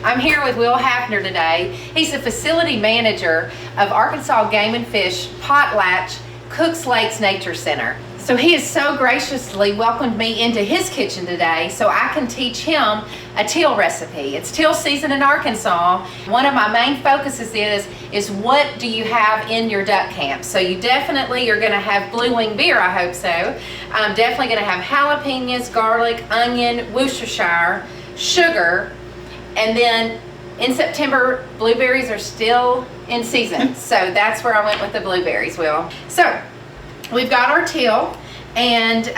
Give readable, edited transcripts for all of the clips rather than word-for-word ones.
I'm here with Will Hafner today. He's the facility manager of Arkansas Game and Fish Potlatch Cooks Lakes Nature Center. So he has so graciously welcomed me into his kitchen today so I can teach him a teal recipe. It's teal season in Arkansas. One of my main focuses is what do you have in your duck camp? So you definitely are going to have Bluewing beer, I hope so. I'm definitely going to have jalapenos, garlic, onion, Worcestershire, sugar, and then in September, blueberries are still in season. So that's where I went with the blueberries, Will. So we've got our teal, and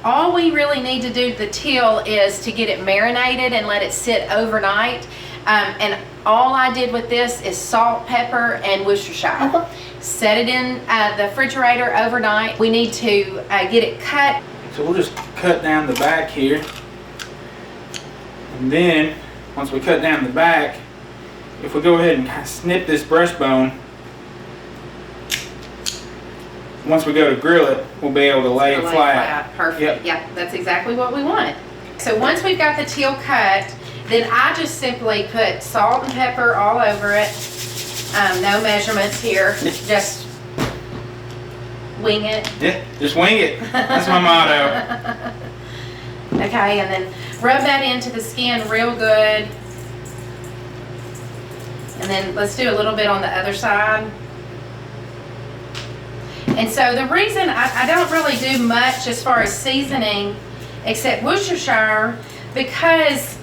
all we really need to do to the teal is to get it marinated and let it sit overnight. And all I did with this is salt, pepper, and Worcestershire. Okay. Set it in the refrigerator overnight. We need to get it cut. So we'll just cut down the back here. And then, once we cut down the back, if we go ahead and kind of snip this breastbone, once we go to grill it, we'll be able to lay it flat. Perfect. Yep. Yeah, that's exactly what we want. So once we've got the teal cut, then I just simply put salt and pepper all over it. No measurements here. Just wing it. Yeah, just wing it. That's my motto. Okay, and then rub that into the skin real good. And then let's do a little bit on the other side. And so the reason I don't really do much as far as seasoning except Worcestershire, because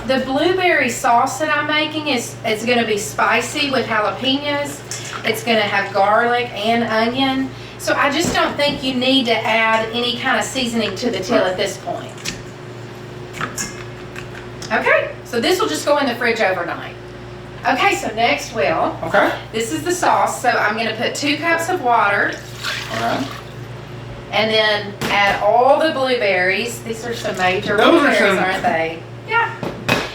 the blueberry sauce that I'm making is going to be spicy with jalapenos. It's going to have garlic and onion. So I just don't think you need to add any kind of seasoning to the teal at this point. Okay, so this will just go in the fridge overnight. Okay, so next, Will. Okay. This is the sauce. So I'm going to put 2 cups of water. Alright. And then add all the blueberries. These are some major blueberries, aren't they? Yeah.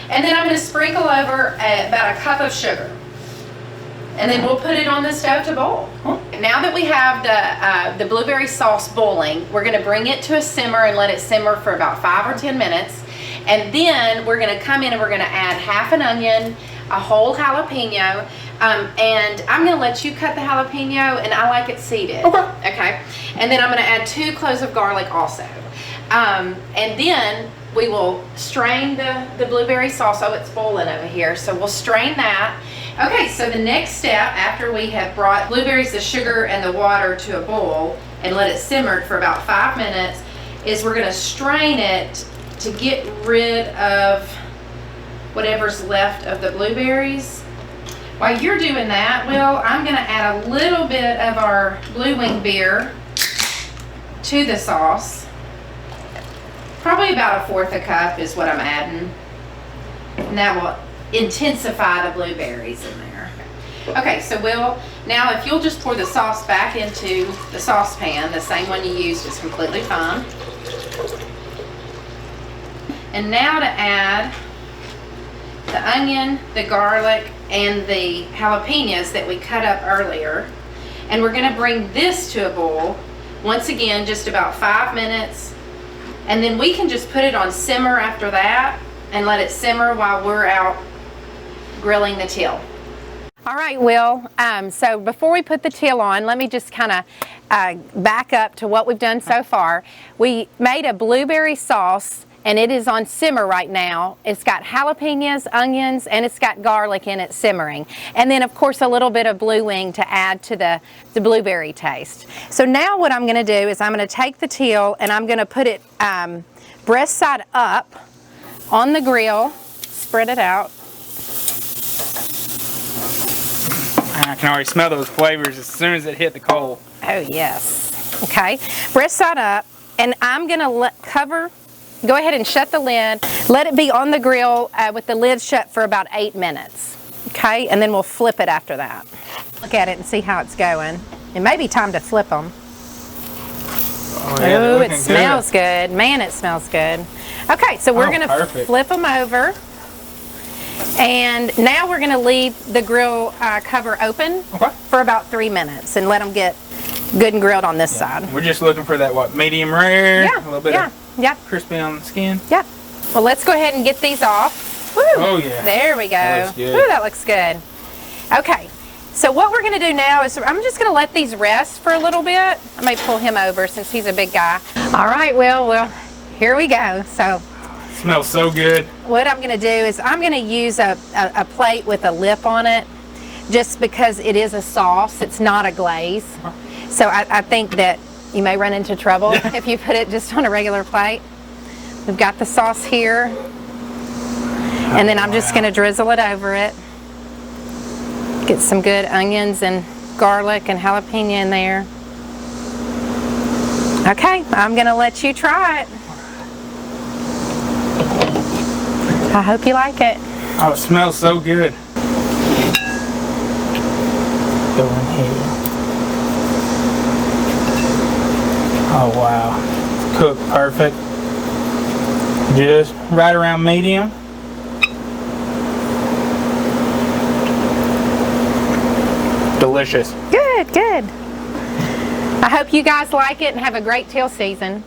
And then I'm going to sprinkle over about a cup of sugar. And then we'll put it on the stove to boil. Huh? Now that we have the blueberry sauce boiling, we're going to bring it to a simmer and let it simmer for about 5 or 10 minutes. And then we're going to come in and we're going to add half an onion, a whole jalapeno, and I'm going to let you cut the jalapeno, and I like it seeded. Okay. And then I'm going to add 2 cloves of garlic also. And then we will strain the blueberry sauce. Oh, it's boiling over here, so we'll strain that. Okay, so the next step after we have brought blueberries, the sugar, and the water to a boil and let it simmer for about 5 minutes is we're going to strain it to get rid of whatever's left of the blueberries. While you're doing that, Will, I'm going to add a little bit of our Bluewing beer to the sauce. Probably about 1/4 cup is what I'm adding. And that will intensify the blueberries in there. Okay, so Will, now if you'll just pour the sauce back into the saucepan, the same one you used is completely fine. And now to add the onion, the garlic, and the jalapenos that we cut up earlier. And we're going to bring this to a boil. Once again, just about 5 minutes. And then we can just put it on simmer after that and let it simmer while we're out grilling the teal. All right, Will, so before we put the teal on, let me just kind of back up to what we've done so far. We made a blueberry sauce, and it is on simmer right now. It's got jalapenos, onions, and it's got garlic in it simmering. And then, of course, a little bit of Bluewing to add to the blueberry taste. So now what I'm going to do is I'm going to take the teal and I'm going to put it breast side up on the grill, spread it out. I can already smell those flavors as soon as it hit the coal. Oh, yes. Okay, breast side up, and I'm going to cover. Go ahead and shut the lid. Let it be on the grill with the lid shut for about 8 minutes. Okay, and then we'll flip it after that. Look at it and see how it's going. It may be time to flip them. Oh, yeah, ooh, it smells good. Man, it smells good. Okay, so we're going to flip them over. And now we're going to leave the grill cover open for about 3 minutes and let them get good and grilled on this side. We're just looking for that, what, medium rare? Yeah, a little bit of crispy on the skin? Yeah. Well, let's go ahead and get these off. Woo. Oh, yeah. There we go. That looks good. Ooh, that looks good. Okay. So what we're going to do now is I'm just going to let these rest for a little bit. I may pull him over since he's a big guy. All right, well, here we go. So Smells so good. what I'm going to do is I'm going to use a plate with a lip on it, just because it is a sauce. It's not a glaze. So I think that you may run into trouble if you put it just on a regular plate. We've got the sauce here. And then I'm just going to drizzle it over it. Get some good onions and garlic and jalapeno in there. Okay, I'm going to let you try it. I hope you like it. Oh, it smells so good. Go in here. Oh, wow. It's cooked perfect. Just right around medium. Delicious. Good, good. I hope you guys like it and have a great teal season.